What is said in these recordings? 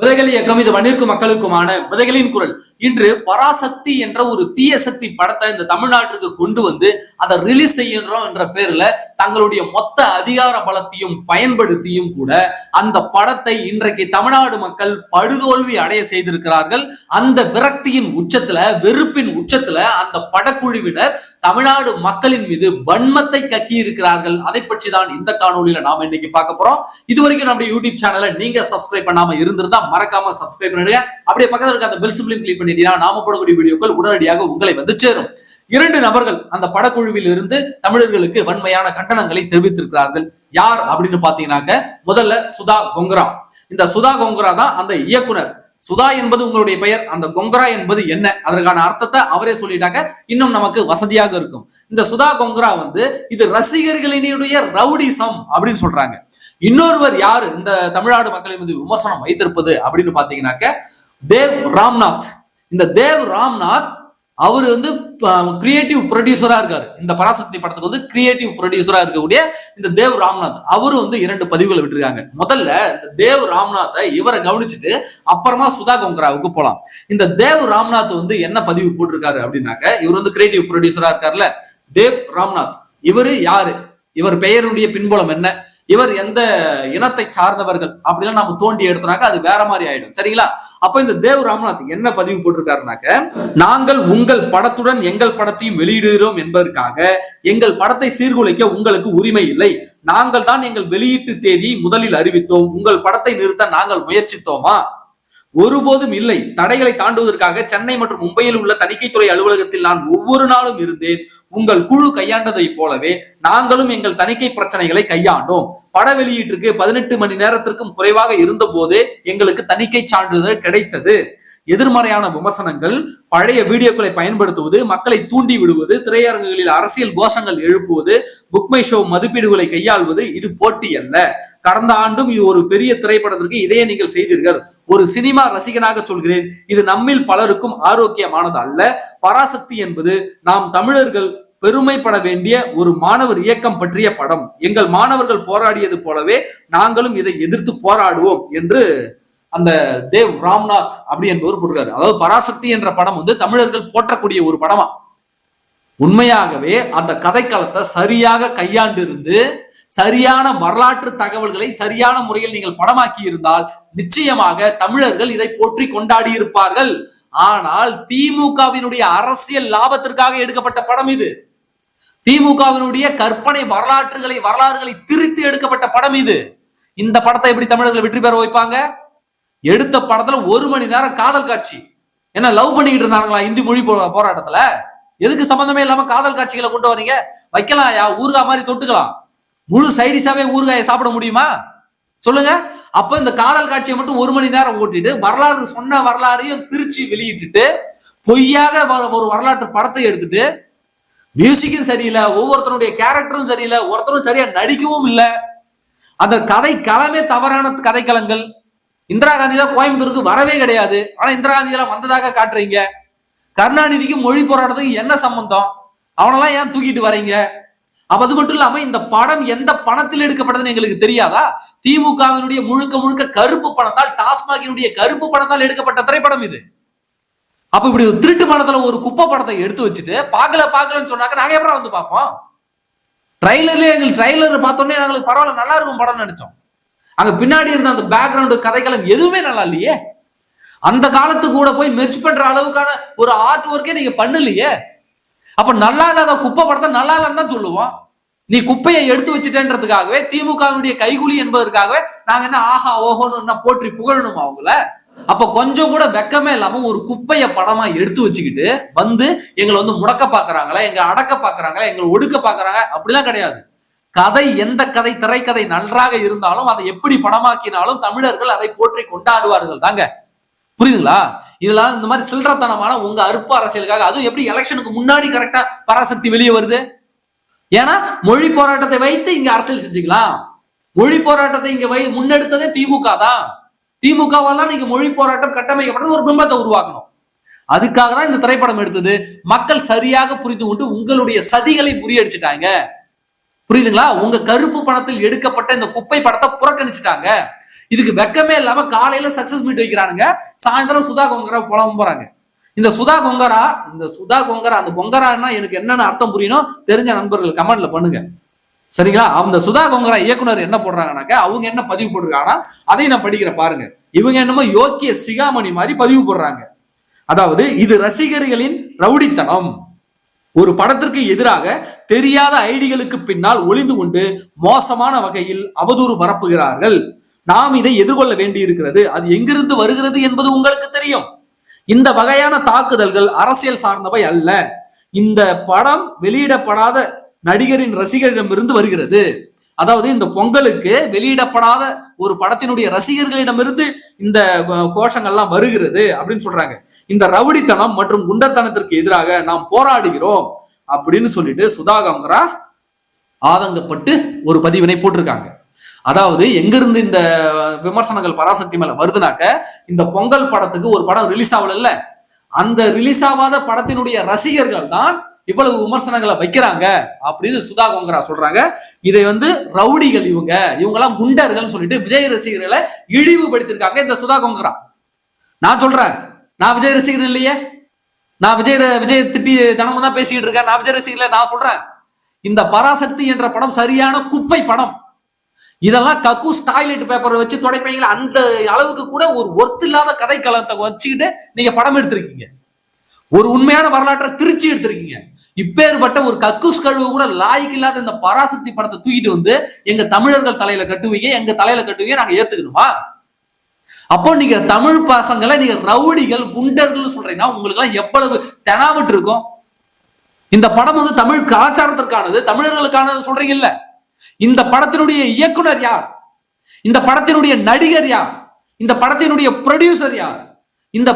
விதைகள் இயக்கம் இது மண்ணிற்கும் மக்களுக்குமான விதைகளின் குரல். இன்று பராசக்தி என்ற ஒரு தீய சக்தி படத்தை இந்த தமிழ்நாட்டிற்கு கொண்டு வந்து அதை ரிலீஸ் செய்யறோம் என்ற பேர்ல தங்களுடைய மொத்த அதிகார பலத்தையும் பயன்படுத்தியும் கூட அந்த படத்தை இன்றைக்கு தமிழ்நாடு மக்கள் படுதோல்வி அடைய செய்திருக்கிறார்கள். அந்த விரக்தியின் உச்சத்துல, வெறுப்பின் உச்சத்துல அந்த படக்குழுவினர் தமிழ்நாடு மக்களின் மீது வன்மத்தை கக்கி இருக்கிறார்கள். அதை பற்றி தான் இந்த காணொலியில நாம இன்னைக்கு பார்க்க போறோம். இதுவரைக்கும் நம்முடைய யூடியூப் சேனலை நீங்க சப்ஸ்கிரைப் பண்ணாம இருந்திருந்தா மறக்காம சப்ஸ்கிரைப் பண்ணுங்க. அப்படியே பக்கத்துல இருக்க அந்த பெல் சிம்பலையும் கிளிக் பண்ணிட்டீங்கன்னா நாம போடக்கூடிய வீடியோக்கள் உடனடியாக உங்களை வந்து சேரும். 2 நபர்கள் அந்த படக்குழுவில் இருந்து தமிழர்களுக்கு வன்மையான கண்டனங்களை தெரிவித்திருக்கிறார்கள். யார் அப்படின்னு பாத்தீங்கன்னாக்க, முதல்ல சுதா கொங்கரா. இந்த சுதா கொங்கரா தான் அந்த இயக்குனர். சுதா என்பது உங்களுடைய பெயர், அந்த கொங்கரா என்பது என்ன, அதற்கான அர்த்தத்தை அவரே சொல்லிட்டாக்க இன்னும் நமக்கு வசதியாக இருக்கும். இந்த சுதா கொங்கரா வந்து இது ரசிகர்களினுடைய ரவுடிசம் அப்படின்னு சொல்றாங்க. இன்னொருவர் யாரு இந்த தமிழ்நாடு மக்களின் மீது விமர்சனம் வைத்திருப்பது அப்படின்னு பாத்தீங்கன்னாக்க, தேவ் ராம்நாத். இந்த தேவ் ராம்நாத் அவர் வந்து கிரியேட்டிவ் ப்ரொடியூசரா இருக்காரு. இந்த பராசக்தி படத்துக்கு வந்து கிரியேட்டிவ் ப்ரொடியூசரா இருக்கக்கூடிய இந்த தேவ் ராம்நாத் அவரு வந்து 2 பதிவுகளை விட்டுருக்காங்க. முதல்ல இந்த தேவ் ராம்நாத்தை இவரை கவனிச்சுட்டு அப்புறமா சுதா கொங்கராவுக்கு போலாம். இந்த தேவ் ராம்நாத் வந்து என்ன பதிவு போட்டிருக்காரு அப்படின்னாக்க, இவர் வந்து கிரியேட்டிவ் ப்ரொடியூசரா இருக்காருல்ல தேவ் ராம்நாத். இவரு யாரு, இவர் பெயருடைய பின்புலம் என்ன, இவர் எந்த இனத்தை சார்ந்தவர்கள் அப்படிலாம் நம்ம தோண்டி எடுத்தோம்னாக்க அது வேற மாதிரி ஆயிடும். சரிங்களா? அப்ப இந்த தேவ் ராம்நாத் என்ன பதிவு போட்டிருக்காருனாக்க, நாங்கள் உங்கள் படத்துடன் எங்கள் படத்தையும் வெளியிடுகிறோம் என்பதற்காக எங்கள் படத்தை சீர்குலைக்க உங்களுக்கு உரிமை இல்லை. நாங்கள் தான் எங்கள் வெளியீட்டு தேதி முதலில் அறிவித்தோம். உங்கள் படத்தை நிறுத்த நாங்கள் முயற்சித்தோமா? ஒருபோதும் இல்லை. தடைகளை தாண்டுவதற்காக சென்னை மற்றும் மும்பையில் உள்ள தணிக்கைத்துறை அலுவலகத்தில் நான் ஒவ்வொரு நாளும் இருந்தேன். உங்கள் குழு கையாண்டதை போலவே நாங்களும் எங்கள் தணிக்கை பிரச்சனைகளை கையாண்டோம். பட வெளியீட்டிற்கு 18 மணி நேரத்திற்கும் குறைவாக இருந்த போதே எங்களுக்கு தணிக்கை சான்றிதழ் கிடைத்தது. எதிர்மறையான விமர்சனங்கள், பழைய வீடியோக்களை பயன்படுத்துவது, மக்களை தூண்டி விடுவது, திரையரங்குகளில் அரசியல் கோஷங்கள் எழுப்புவது, புக்மை ஷோ மதிப்பீடுகளை கையாள்வது இது போட்டி அல்ல. கடந்த ஆண்டும் இது ஒரு பெரிய திரைப்படத்திற்கு இதையே நீங்கள் செய்தீர்கள். ஒரு சினிமா ரசிகனாக சொல்கிறேன், இது நம்மில் பலருக்கும் ஆரோக்கியமானது அல்ல. பராசக்தி என்பது நாம் தமிழர்கள் பெருமைப்பட வேண்டிய ஒரு மாணவர் இயக்கம் பற்றிய படம். எங்கள் மாணவர்கள் போராடியது போலவே நாங்களும் இதை எதிர்த்து போராடுவோம் என்று அந்த தேவ் ராம்நாத் அப்படி என்பவர் போட்டிருக்காரு. அதாவது பராசக்தி என்ற படம் வந்து தமிழர்கள் போற்றக்கூடிய ஒரு படமா. உண்மையாகவே அந்த கதைக்களத்தை சரியாக கையாண்டு இருந்து சரியான வரலாற்று தகவல்களை சரியான முறையில் நீங்கள் படமாக்கி இருந்தால் நிச்சயமாக தமிழர்கள் இதை போற்றி கொண்டாடி இருப்பார்கள். ஆனால் திமுகவினுடைய அரசியல் லாபத்திற்காக எடுக்கப்பட்ட படம் இது. திமுகவினுடைய கற்பனை வரலாறுகளை திரித்து எடுக்கப்பட்ட படம் இது. இந்த படத்தை எப்படி தமிழர்கள் வெற்றி பெற வைப்பாங்க? எடுத்த படத்துல 1 மணி நேரம் காதல் காட்சி. என்ன லவ் பண்ணிக்கிட்டு இருந்தாங்களா இந்தி மொழி போராட்டத்துல? எதுக்கு சம்பந்தமே இல்லாம காதல் காட்சிகளை கொண்டு வரீங்க? வைக்கலாம், ஊறுகாய் மாதிரி தொட்டுக்கலாம். முழு சைடிஸாவே ஊறுகாயை சாப்பிட முடியுமா சொல்லுங்க? அப்ப இந்த காதல் காட்சியை மட்டும் 1 மணி நேரம் ஓட்டிட்டு வரலாறு சொன்ன வரலாறையும் திருச்சி வெளியிட்டுட்டு பொய்யாக ஒரு வரலாற்று படத்தை எடுத்துட்டு மியூசிக்கும் சரியில்லை, ஒவ்வொருத்தருடைய கேரக்டரும் சரியில்லை, ஒருத்தரும் சரியா நடிக்கவும் இல்லை. அந்த கதை களமே தவறான கதைக்களங்கள். இந்திரா காந்தி தான் கோயம்புத்தூருக்கு வரவே கிடையாது, ஆனா இந்திரா காந்தி எல்லாம் வந்ததாக காட்டுறீங்க. கருணாநிதிக்கு மொழி போராட்டத்துக்கு என்ன சம்பந்தம்? அவனெல்லாம் ஏன் தூக்கிட்டு வரீங்க? அப்ப அது மட்டும் இல்லாம இந்த படம் எந்த பணத்தில் எடுக்கப்பட்டதுன்னு எங்களுக்கு தெரியாதா? திமுகவினுடைய முழுக்க கருப்பு பணத்தால், டாஸ்மாகினுடைய கருப்பு பணத்தால் எடுக்கப்பட்ட திரைப்படம் இது. அப்ப இப்படி திருட்டு பணத்துல ஒரு குப்பை படத்தை எடுத்து வச்சுட்டு பாக்கலன்னு சொன்னாக்க நாங்க எப்பறம் வந்து பார்ப்போம்? ட்ரைலர்லயே எங்களுக்கு ட்ரைலர் பார்த்தோன்னே எங்களுக்கு பரவாயில்ல, நல்லா இருக்கும் படம் நினைச்சோம். அங்க பின்னாடி இருந்த அந்த பேக்ரவுண்டு கதைக்களம் எதுவுமே நல்லா இல்லையே. அந்த காலத்துக்கு கூட போய் மெர்ச் பண்ற அளவுக்கான ஒரு ஆர்ட் ஒர்க்கே நீங்க பண்ணலையே. அப்ப நல்லா இல்லாத குப்பை படத்தை நல்லா இல்லைன்னு தான் சொல்லுவோம். நீ குப்பையை எடுத்து வச்சுட்டேன்றதுக்காகவே, திமுகவினுடைய கைகூலி என்பதற்காகவே நாங்க என்ன ஆஹா ஓஹோன்னு போற்றி புகழணுமா அவங்கள? அப்ப கொஞ்சம் கூட வெக்கமே இல்லாம ஒரு குப்பைய படமா எடுத்து வச்சுக்கிட்டு வந்து எங்களை வந்து முடக்க பாக்குறாங்களா, எங்க அடக்க பாக்குறாங்களா, எங்களை ஒடுக்க பாக்குறாங்க அப்படிலாம் கிடையாது. கதை எந்த கதை, திரைக்கதை நன்றாக இருந்தாலும் அதை எப்படி படமாக்கினாலும் தமிழர்கள் அதை போற்றி கொண்டாடுவார்கள் தாங்க. புரியுதுங்களா? இதெல்லாம் இந்த மாதிரி சில்லறத்தனமான உங்க அற்ப அரசியலுக்காக, அதுவும் எப்படி எலெக்ஷனுக்கு முன்னாடி கரெக்டா பராசக்தி வெளியே வருது? ஏன்னா மொழி போராட்டத்தை வைத்து இங்க அரசியல் செஞ்சுக்கலாம். மொழி போராட்டத்தை இங்க முன்னெடுத்ததே திமுக தான். திமுகவால் தான் நீங்க மொழி போராட்டம் கட்டமைக்கப்பட்டது, ஒரு பிம்பத்தை உருவாக்கணும். அதுக்காக தான் இந்த திரைப்படம் எடுத்தது. மக்கள் சரியாக புரிந்து கொண்டு உங்களுடைய சதிகளை முறியடிச்சிட்டாங்க. புரியுதுங்களா? உங்க கருப்பு பணத்தில் எடுக்கப்பட்ட இந்த குப்பை படத்தை புறக்கணிச்சுட்டாங்க. இதுக்கு வெக்கமே இல்லாம காலையில சக்சஸ் மீட் வைக்கிறானுங்க, சாயந்தரம் சுதா கொங்கரா புலம்பு போறாங்க. இந்த சுதா கொங்கரா அந்த கொங்கரான்னா எனக்கு என்னன்னு அர்த்தம் புரியணும், தெரிஞ்ச நண்பர்கள் கமெண்ட்ல பண்ணுங்க, சரிங்களா? அந்த சுதா கொங்கரா இயக்குனர் என்ன போடுறாங்கன்னாக்க, அவங்க என்ன பதிவு போட்டிருக்காங்கன்னா அதையும் நான் படிக்கிறேன் பாருங்க. இவங்க என்னமோ யோக்கிய சிகாமணி மாதிரி பதிவு போடுறாங்க. அதாவது, இது ரசிகர்களின் ரவுடித்தனம். ஒரு படத்திற்கு எதிராக தெரியாத ஐடிகளுக்கு பின்னால் ஒளிந்து கொண்டு மோசமான வகையில் அவதூறு பரப்புகிறார்கள். நாம் இதை எதிர்கொள்ள வேண்டி இருக்கிறது. அது எங்கிருந்து வருகிறது என்பது உங்களுக்கு தெரியும். இந்த வகையான தாக்குதல்கள் அரசியல் சார்ந்தவை அல்ல. இந்த படம் வெளியிடப்படாத நடிகரின் ரசிகரிடமிருந்து வருகிறது. அதாவது, இந்த பொங்கலுக்கு வெளியிடப்படாத ஒரு படத்தினுடைய ரசிகர்களிடமிருந்து இந்த கோஷங்கள்லாம் வருகிறது அப்படின்னு சொல்றாங்க. இந்த ரவுடித்தனம் மற்றும் குண்டர்தனத்திற்கு எதிராக நாம் போராடுகிறோம் அப்படின்னு சொல்லிட்டு சுதா கொங்கரா ஆதங்கப்பட்டு ஒரு பதிவினை போட்டிருக்காங்க. அதாவது, எங்கிருந்து இந்த விமர்சனங்கள் பராசக்தி மேல வருதுனாக்க, இந்த பொங்கல் படத்துக்கு ஒரு படம் ரிலீஸ் ஆகல, அந்த ரிலீஸ் ஆகாத படத்தினுடைய ரசிகர்கள் தான் இவ்வளவு விமர்சனங்களை வைக்கிறாங்க அப்படின்னு சுதா கொங்கரா சொல்றாங்க. இதை ரவுடிகள், இவங்கெல்லாம் குண்டர்கள் சொல்லிட்டு விஜய் ரசிகர்களை இழிவுபடுத்திருக்காங்க இந்த சுதா கொங்கரா. நான் சொல்றேன், நான் விஜய் ரசிகர் இல்லையே, நான் விஜய் திட்டி தினமும் தான் பேசிக்கிட்டு இருக்கேன், நான் விஜய் ரசிகர்ல. நான் சொல்றேன், இந்த பராசக்தி என்ற படம் சரியான குப்பை படம். இதெல்லாம் கக்கூஸ் டாய்லெட் பேப்பர் வச்சு துடைப்பீங்களா, அந்த அளவுக்கு கூட ஒரு ஒர்த் இல்லாத கதை களத்தை வச்சுக்கிட்டு நீங்க படம் எடுத்திருக்கீங்க. ஒரு உண்மையான வரலாற்றை திருச்சி எடுத்திருக்கீங்க. இப்பேற்பட்ட ஒரு கக்கூஸ் கழுவு கூட லாய்க்கு இல்லாத இந்த பராசக்தி படத்தை தூக்கிட்டு எங்க தமிழர்கள் தலையில கட்டுவீங்க, எங்க தலையில கட்டுவீங்க, நாங்க ஏத்துக்கணுமா? அப்போ நீங்க தமிழ் பசங்களை நீங்க ரவுடிகள் குண்டர்கள் சொல்றீங்கன்னா உங்களுக்கு எல்லாம் எவ்வளவு தெனாவிட்டு இருக்கும்? இந்த படம் தமிழ் கலாச்சாரத்திற்கானது, தமிழர்களுக்கானது சொல்றீங்க இல்ல? இந்த படத்தினுடைய இயக்குனர் யார்? இந்த படத்தினுடைய நடிகர் யார்? இந்த படத்தினுடைய ப்ரொடியூசர் யார்? இந்த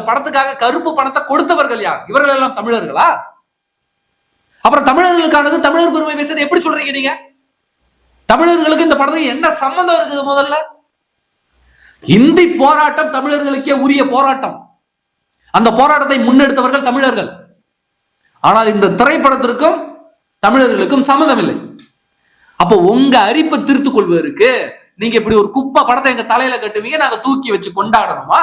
படத்துக்காக கருப்பு பணத்தை கொடுத்தவர்கள் யார்? இவர்கள் எல்லாம் தமிழர்களா? அப்புறம் தமிழர்களுக்கானது தமிழர் பெருமை பேசுறது எப்படி சொல்றீங்க நீங்க? தமிழர்களுக்கு இந்த படத்துக்கு என்ன சம்பந்தம் இருக்குது? முதல்ல இந்தி போராட்டம் தமிழர்களுக்கே உரிய போராட்டம். அந்த போராட்டத்தை முன்னெடுத்தவர்கள் தமிழர்கள். ஆனால் இந்த திரைப்படத்திற்கும் தமிழர்களுக்கும் சம்மந்தம் இல்லை. அப்போ உங்க அரிப்பை திருத்துக் கொள்வதற்கு நீங்க இப்படி ஒரு குப்பை படத்தை எங்க தலையில கட்டுவீங்க, நாங்க தூக்கி வச்சு கொண்டாடணுமா?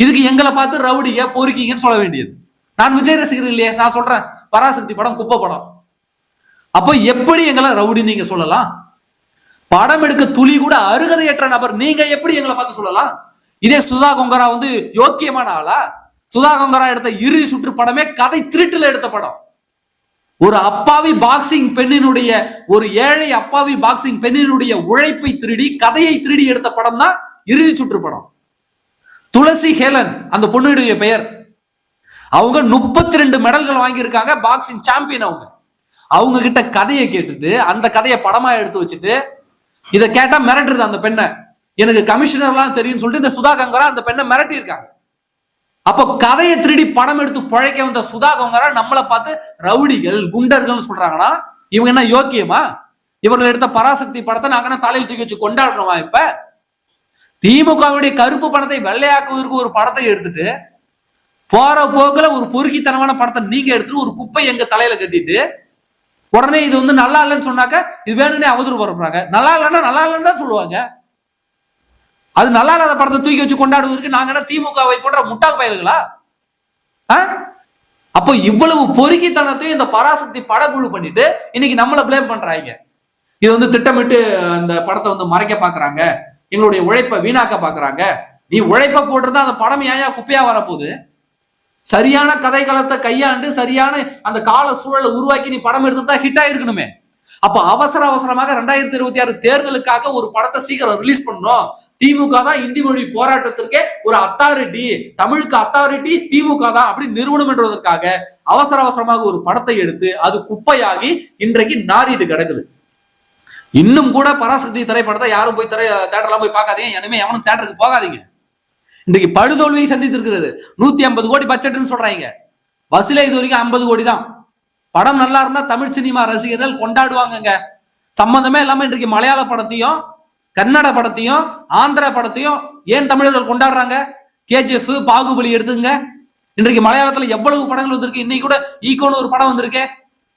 இதுக்கு எங்களை பார்த்து ரவுடிங்க பொறுக்கீங்கன்னு சொல்ல வேண்டியது. நான் விஜய் ரசிகர் இல்லையே, நான் சொல்றேன் பராசக்தி படம் குப்பை படம். அப்போ எப்படி எங்களை ரவுடி நீங்க சொல்லலாம்? படம் எடுக்க துளி கூட அருகதையற்ற நபர் நீங்க எப்படி எங்களை பார்த்து சொல்லலாம்? இதே சுதா கொங்கரா யோக்கியமான ஆளா? சுதா கொங்கரா எடுத்த இறுதி சுற்று படமே கதை திருட்டுல எடுத்த படம். ஒரு அப்பாவி பாக்ஸிங் பெண்ணினுடைய, ஒரு ஏழை அப்பாவி பாக்ஸிங் பெண்ணினுடைய உழைப்பை திருடி, கதையை திருடி எடுத்த படம் தான் இறுதி சுற்று படம். துளசி ஹேலன் அந்த பொண்ணுடைய பெயர். அவங்க 32 மெடல்கள் வாங்கியிருக்காங்க, பாக்ஸிங் சாம்பியன். அவங்க கிட்ட கதையை கேட்டுட்டு அந்த கதையை படமா எடுத்து வச்சுட்டு இதை கேட்டா மிரட்டுறது அந்த பெண்ணை. எனக்கு கமிஷனர்லாம் தெரியும் சொல்லிட்டு இந்த சுதா கொங்கரா அந்த பெண்ணை மிரட்டி இருக்காங்க. அப்போ கதையை திருடி படம் எடுத்து பழைக்க வந்த சுதா கொங்கரா நம்மளை பார்த்து ரவுடிகள் குண்டர்கள் சொல்றாங்கன்னா இவங்க என்ன யோக்கியமா? இவர்கள் எடுத்த பராசக்தி படத்தை நாங்க தலையில் தூக்கி வச்சு கொண்டாடணுமா? இப்ப திமுகவுடைய கருப்பு பணத்தை வெள்ளையாக்குவதற்கு ஒரு படத்தை எடுத்துட்டு போற போக்குல ஒரு பொறுக்கித்தனமான படத்தை நீங்க எடுத்துட்டு ஒரு குப்பை எங்க தலையில கட்டிட்டு உடனே இது நல்லா இல்லைன்னு சொன்னாக்க இது வேணும்னே அவதூறு பரப்புறாங்க. நல்லா இல்லைன்னா நல்லா இல்லைன்னு தான் சொல்லுவாங்க. அது நல்லா இல்லாத படத்தை தூக்கி வச்சு கொண்டாடுவதற்கு நாங்க என்ன திமுகவை போன்ற முட்டாள் பயல்களா? அப்போ இவ்வளவு பொறுக்கித்தனத்தையும் இந்த பராசக்தி படக்குழு பண்ணிட்டு இன்னைக்கு நம்மளை பிளேம் பண்றாங்க. இது திட்டமிட்டு அந்த படத்தை மறைக்க பாக்குறாங்க, எங்களுடைய உழைப்பை வீணாக்க பாக்குறாங்க. நீ உழைப்ப போட்டுருந்தா அந்த படம் ஏன் குப்பையா வரப்போகுது? சரியான கதை களத்தை கையாண்டு சரியான அந்த கால சூழலை உருவாக்கி நீ படம் எடுத்துட்டா ஹிட் ஆயிருக்கணுமே. அப்ப அவசரமாக 2026 தேர்தலுக்காக ஒரு படத்தை சீக்கிரம் ரிலீஸ் பண்ணணும். திமுக தான் இந்தி மொழி போராட்டத்திற்கே ஒரு அத்தாரிட்டி, தமிழுக்கு அத்தாரிட்டி திமுக தான் அப்படி நிறுவனம் என்றதற்காக அவசரமாக ஒரு படத்தை எடுத்து அது குப்பையாகி இன்றைக்கு நாரிட்டு கிடக்குது. இன்னும் கூட பராசக்தி திரைப்படத்தை யாரும் போய் தேட்டர்லாம் போய் பார்க்காதீங்க, இனிமே எவனும் தேட்டருக்கு போகாதீங்க. இன்றைக்கு படுதோல்வியை சந்தித்திருக்கிறது. 150 கோடி பட்ஜெட்னு சொல்றாங்க, வசூலே இது வரைக்கும் 50 கோடி தான். படம் நல்லா இருந்தா தமிழ் சினிமா ரசிகர்கள் கொண்டாடுவாங்க. சம்பந்தமே இல்லாம இன்றைக்கு மலையாள படத்தையும் கன்னட படத்தையும் ஆந்திர படத்தையும் ஏன் தமிழர்கள் கொண்டாடுறாங்க? கேஜிஎஃப், பாகுபலி எடுத்துங்க. இன்றைக்கு மலையாளத்துல எவ்வளவு படங்கள் வந்திருக்கு. இன்னைக்கு கூட ஈகோன்னு ஒரு படம் வந்திருக்கு,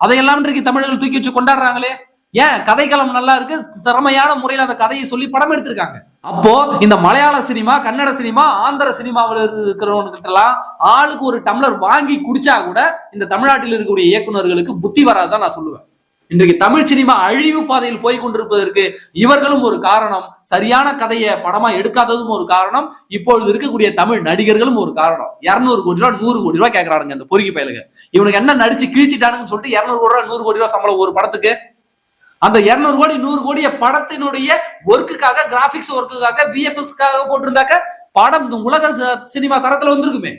அதையெல்லாம் இன்றைக்கு தமிழர்கள் தூக்கி வச்சு கொண்டாடுறாங்களே. ஏன் கதைக்களம் நல்லா இருக்கு, திறமையான முறையில் அந்த கதையை சொல்லி படம் எடுத்திருக்காங்க. அப்போ இந்த மலையாள சினிமா, கன்னட சினிமா, ஆந்திர சினிமாவில் இருக்கிறவங்க எல்லாம் ஆளுக்கு ஒரு டம்ளர் வாங்கி குடிச்சா கூட இந்த தமிழ்நாட்டில் இருக்கக்கூடிய இயக்குநர்களுக்கு புத்தி வராதுதான் நான் சொல்லுவேன். இன்றைக்கு தமிழ் சினிமா அழிவு பாதையில் போய் கொண்டிருப்பதற்கு இவர்களும் ஒரு காரணம், சரியான கதையை படமா எடுக்காததும் ஒரு காரணம், இப்பொழுது இருக்கக்கூடிய தமிழ் நடிகர்களும் ஒரு காரணம். 200 கோடி ரூபாய் 100 கோடி ரூபாய் கேட்கறானுங்க இந்த பொறுக்கி பயலுங்க. இவனுக்கு என்ன நடிச்சு கிழிச்சிட்டானுன்னு சொல்லிட்டு 200 கோடி ரூபாய் 100 கோடி ரூபாய் சம்பளம் ஒரு படத்துக்கு. அந்த 200 கோடி 100 கோடிய படத்தினுடைய ஒர்க்குக்காக, கிராபிக்ஸ் ஒர்க்குக்காக, விஎஃப்எஸ்க்காக போட்டிருந்தாக்க படம் உலக சினிமா தரத்துல வந்திருக்குமே.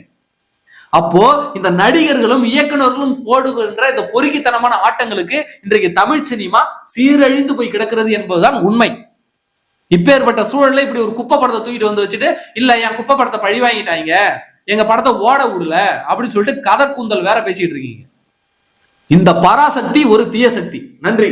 அப்போ இந்த நடிகர்களும் இயக்குநர்களும் போடுகின்ற இந்த பொறுக்கித்தனமான ஆட்டங்களுக்கு இன்றைக்கு தமிழ் சினிமா சீரழிந்து போய் கிடக்கிறது என்பதுதான் உண்மை. இப்பேற்பட்ட சூழல்ல இப்படி ஒரு குப்பை படத்தை தூக்கிட்டு வந்து வச்சுட்டு, இல்ல என் குப்பை படத்தை பழி வாங்கிட்டாங்க, எங்க படத்தை ஓட விடல அப்படின்னு சொல்லிட்டு கதை கூந்தல் வேற பேசிட்டு இருக்கீங்க. இந்த பராசக்தி ஒரு தீய சக்தி. நன்றி.